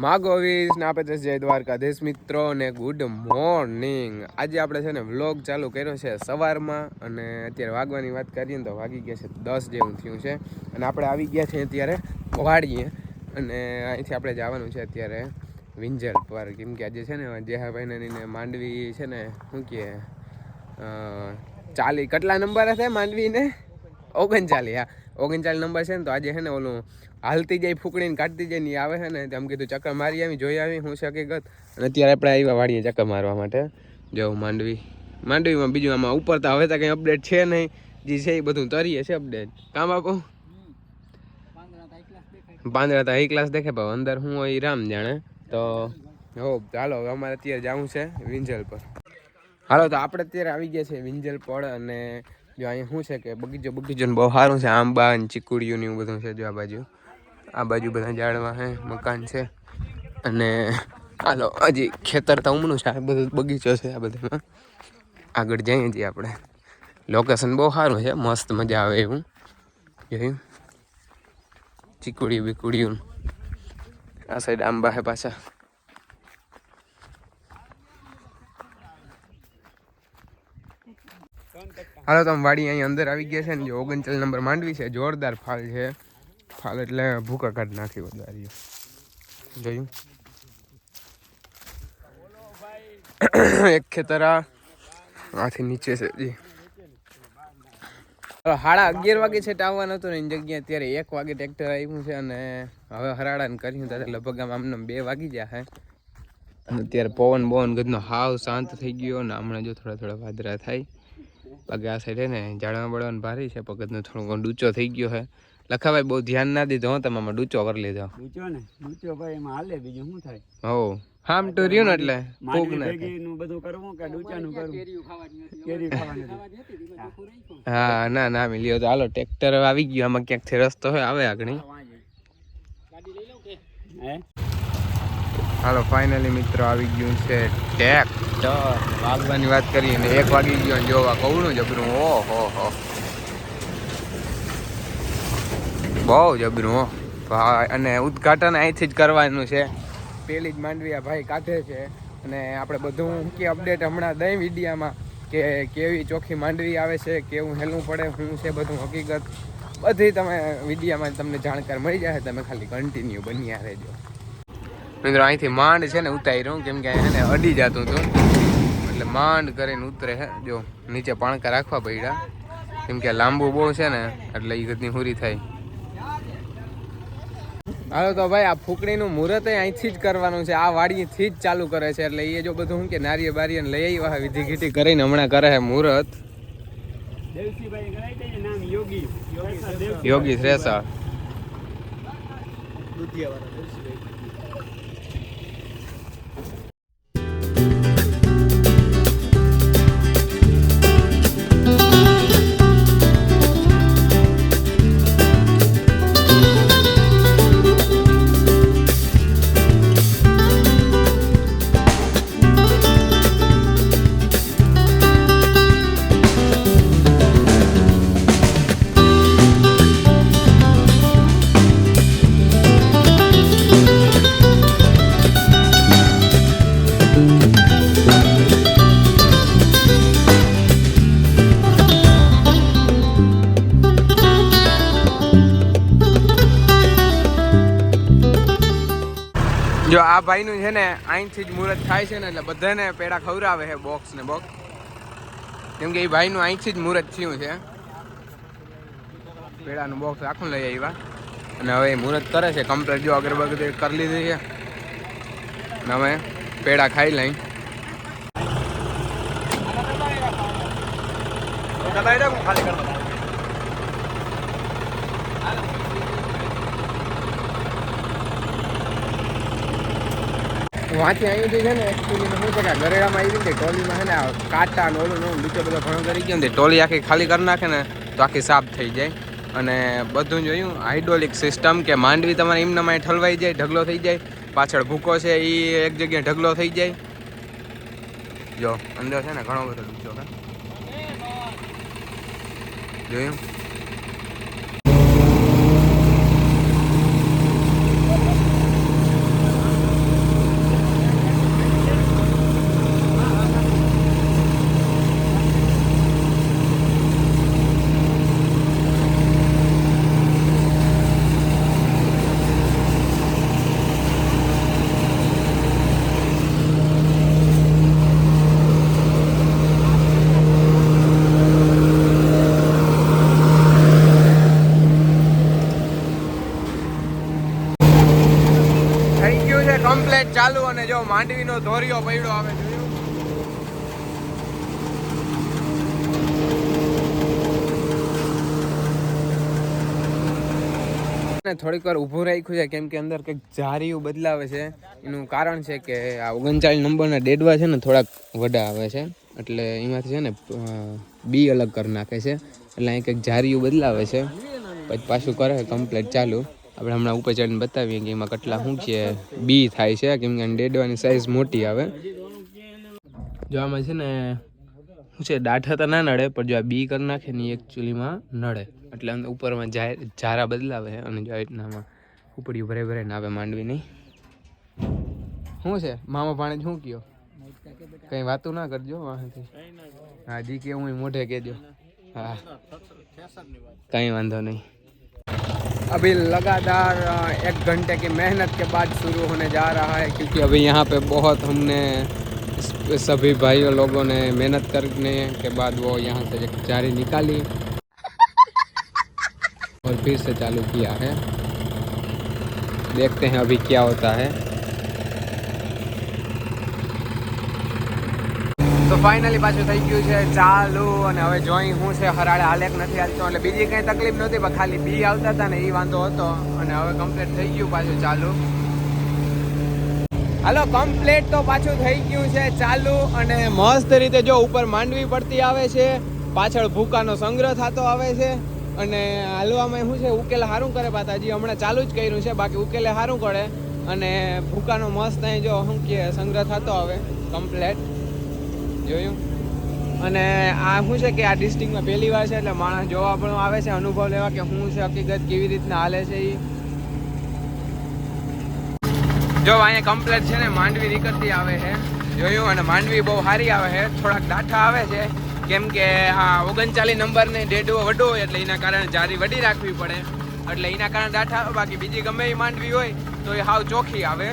માગોવીસ ને આપે જય દ્વારકાધીશ મિત્રો ને ગુડ મોર્નિંગ। આજે આપણે છે ને વ્લોગ ચાલુ કર્યો છે સવારમાં અને અત્યારે વાગવાની વાત કરીએ ને તો વાગી ગયા છે 10 જેવું થયું છે અને આપણે આવી ગયા છે અત્યારે વાડીએ અને અહીંથી આપણે જવાનું છે અત્યારે વિંજલ પર, કેમ કે આજે છે ને જેહાભાઈને માંડવી છે ને શું કહે 40 કેટલા નંબર હશે માંડવીને 39, હા 39 નંબર છે ને તો આજે છે ને ઓલું હાલતી જાય ફૂકડીને કાઢતી જાય ને આવે છે ને તેમ કીધું ચક્કર મારી આવી જોઈ આવી હું છે હકીકત। અને અત્યારે આપણે આવ્યા વાડીએ ચક્કર મારવા માટે। જો માંડવીમાં બીજું આમાં ઉપર તો હવે તો કંઈ અપડેટ છે નહીં, જે છે એ બધું તરીએ છે અપડેટ। કામ આપો પાંદડા તો હાઈ ક્લાસ દેખે પણ અંદર હું હોય રામ જાણે। તો હો ચાલો હવે અમારે અત્યારે જવું છે વિંજલ પર। હાલો તો આપણે અત્યારે આવી ગયા છે વિંજલ પર અને જો અહીંયા શું છે કે બગીચો બહુ સારું છે, આંબા અને ચીકુડીયું ને એવું બધું છે। જો આ બાજુ બધા ઝાડવા છે, મકાન છે અને હાલો હજી ખેતર તો ઉમનું છે, આ બધું બગીચો છે। આ બધામાં આગળ જઈએ છીએ આપણે, લોકેશન બહુ સારું છે, મસ્ત મજા આવે એવું જોયું। ચીકુડી બીકુડીયું આ સાઈડ આંબા છે પાછા। હાલો તમે વાડી અહીં અંદર આવી ગયા છે ને, જો 39 નંબર માંડવી છે, જોરદાર ફાલ છે। ફાલ એટલે ભૂકા કાઢી નાખી વધારી જોયું। એક ખેતર આથી નીચે છે જી। 11:30 વાગે છે આવવાનું હતું ને એની જગ્યાએ અત્યારે 1 વાગે ટ્રેક્ટર આવ્યું છે અને હવે હરાડાને કર્યું ત્યારે લગભગ આમને 2 વાગી ગયા છે અને અત્યારે પવન ગદનો હાવ શાંત થઈ ગયો ને હમણાં જો થોડા વાદળા થાય। બાકી આ સાઈડ ને ઝાડવા બળવાનું ભારી છે, પગતનો થોડો ડૂચો થઈ ગયો છે। લખાભાઈ બહુ ધ્યાન ના દીધો હો તમે, ડૂચો કરી લીધો। ડૂચો ભાઈ એમાં હાલે, બીજું શું થાય? હો હામ તો રહ્યું ને એટલે ફૂગ ના નું બધું કરવું કે ડૂચાનું કરવું, કેરી ખાવાની। હા ના મિલ્યો તો હાલો ટ્રેક્ટર આવી ગયું, આમાં ક્યાંક થી રસ્તો હોય આવે આગળ। હાલો ફાઇનલી મિત્રો આવી ગયું છે ટ્રેક્ટર। વાગવાની વાત કરીએ ને 1 વાગી ગયો ને જોવા કવડું જબરું, ઓહો હો બહુ જબરું હો ભાઈ। અને ઉદઘાટન અહીંથી જ કરવાનું છે, પેલી જ માંડવી આ ભાઈ કાઢે છે અને આપણે બધું કે અપડેટ હમણાં દઈ વિડીયામાં કે કેવી ચોખ્ખી માંડવી આવે છે, કેવું હેલવું પડે, શું છે બધું હકીકત બધી તમે વિડીયામાં તમને જાણકાર મળી જાય, તમે ખાલી કન્ટિન્યુ બન્યા રહેજો મિત્રો। અહીંથી માંડ છે ને ઉતાર્યું, કેમ કે એને અડી જતું હતું એટલે માંડ કરીને ઉતરે છે। જો નીચે પાણકા રાખવા પડ્યા, કેમ કે લાંબુ બહુ છે ને એટલે એ ઘરની પૂરી થાય। હાલો તો ભાઈ આ ફૂકડીનું મુહૂર્ત અહીંથી જ કરવાનું છે, આ વાડીથી જ ચાલુ કરે છે એટલે એ જો બધું શું કે નારિયેળ બારિયેળ લઈ આવ્યા વિધિ ગીટી કરીને હમણાં કરે છે મુહૂર્ત। યોગી શ્રેષા જો આ ભાઈનું છે ને અહીંથી જ મુહૂર્ત થાય છે ને એટલે બધાને પેડા ખવડાવે છે બોક્સ ને બોક્સ, કેમ કે એ ભાઈનું અહીંથી જ મુહૂર્ત થયું છે। પેડાનું બોક્સ આખું લઈ આવ્યા અને હવે એ મુહૂર્ત કરે છે કમ્પ્લીટ। જો અગરબત્તી કરી લીધી છે અને હવે પેડા ખાઈ લઈ। વાંચી અહીંથી છે ને એકચ્યુઅલી શું છે કે ગરેડામાં આવી ને ટોલીમાં છે ને કાંટા ને ઓલું બીજો બધો ઘણો કરી ગયો ને ટોલી આખી ખાલી કરી નાખે ને તો આખી સાફ થઈ જાય। અને બધું જોયું હાઇડ્રોલિક સિસ્ટમ કે માંડવી તમારે એમનામાં ઠલવાઈ જાય, ઢગલો થઈ જાય, પાછળ ભૂકો છે એ એક જગ્યાએ ઢગલો થઈ જાય। જો અંદર છે ને ઘણો બધો ડૂચો છે જોયું। કમ્પ્લીટ ચાલુ અને જો માંડવીનો ધોરિયો પડ્યો આવે જોયું. થોડીક વાર ઊભું રાખ્યું છે કેમ કે અંદર કંઈક જારીયું બદલાવે છે. એનું કારણ છે કે આ 39 નંબરના ડેડવા છે ને થોડાક વડા આવે છે, એટલે એમાંથી છે ને બી અલગ કરી નાખે છે, એટલે અહીં કંઈક જારીયું બદલાવે છે. પછી પાછું કરે કમ્પ્લીટ ચાલુ. આપણે હમણાં ઉપર ચડીને બતાવીએ કે એમાં કેટલા શું છે બી થાય છે, કેમ કે ડેડવાની સાઈઝ મોટી આવે. જો આમાં છે ને શું છે દાંઠા તો ના નડે, પણ જો આ બી કરી નાખે ને એકચ્યુઅલીમાં નડે, એટલે ઉપરમાં જારા બદલાવે છે. અને જો રીતનામાં ઉપડીયું ભરે ભરે ને આવે માંડવી નહીં. શું છે મામા પાણી શું કયો? કઈ વાતું ના કરજો વાંથી. હા જી કે હું મોઢે કહેજો. हाँ कहीं वांधो नहीं. अभी लगातार 1 घंटे की मेहनत के बाद शुरू होने जा रहा है, क्योंकि अभी यहाँ पे बहुत हमने सभी भाइयों लोगों ने मेहनत करने के बाद वो यहाँ से एक जारी निकाली और फिर से चालू किया है. देखते हैं अभी क्या होता है. તો ફાઇનલી પાછું થઈ ગયું છે ચાલુ. અને હવે જોઈ હું છે હરાળે હાલેક નથી હાલતો, એટલે બીજી કંઈ તકલીફ નહોતી, પણ ખાલી બી આવતા હતા ને એ વાંધો હતો. અને હવે કમ્પ્લીટ થઈ ગયું પાછું ચાલુ. હાલો કમ્પ્લીટ તો પાછું થઈ ગયું છે ચાલુ. અને મસ્ત રીતે જો ઉપર માંડવી પડતી આવે છે, પાછળ ભૂકાનો સંગ્રહ થતો આવે છે. અને હાલવામાં શું છે ઉકેલ સારું કરે પાછા, હજી હમણાં ચાલુ જ કર્યું છે, બાકી ઉકેલે સારું કરે. અને ભૂકાનો મસ્ત અહીં જો શું કે સંગ્રહ થતો આવે કમ્પ્લીટ જોયું. અને આ શું છે કે આ ડિસ્ટ્રિક્ટમાં પહેલી વાર છે, એટલે માણસ જોવા પણ આવે છે, અનુભવ લેવા કે શું છે હકીકત કેવી રીતના હાલે છે એ. જો અહીંયા કમ્પ્લીટ છે ને માંડવી નીકળતી આવે છે જોયું. અને માંડવી બહુ સારી આવે છે, થોડાક દાંઠા આવે છે કેમ કે આ 39 નંબરને ડેડવો વડો હોય, એટલે એના કારણે જારી વડી રાખવી પડે, એટલે એના કારણે દાંઠા આવે. બાકી બીજી ગમે એ માંડવી હોય તો એ હાવ ચોખ્ખી આવે.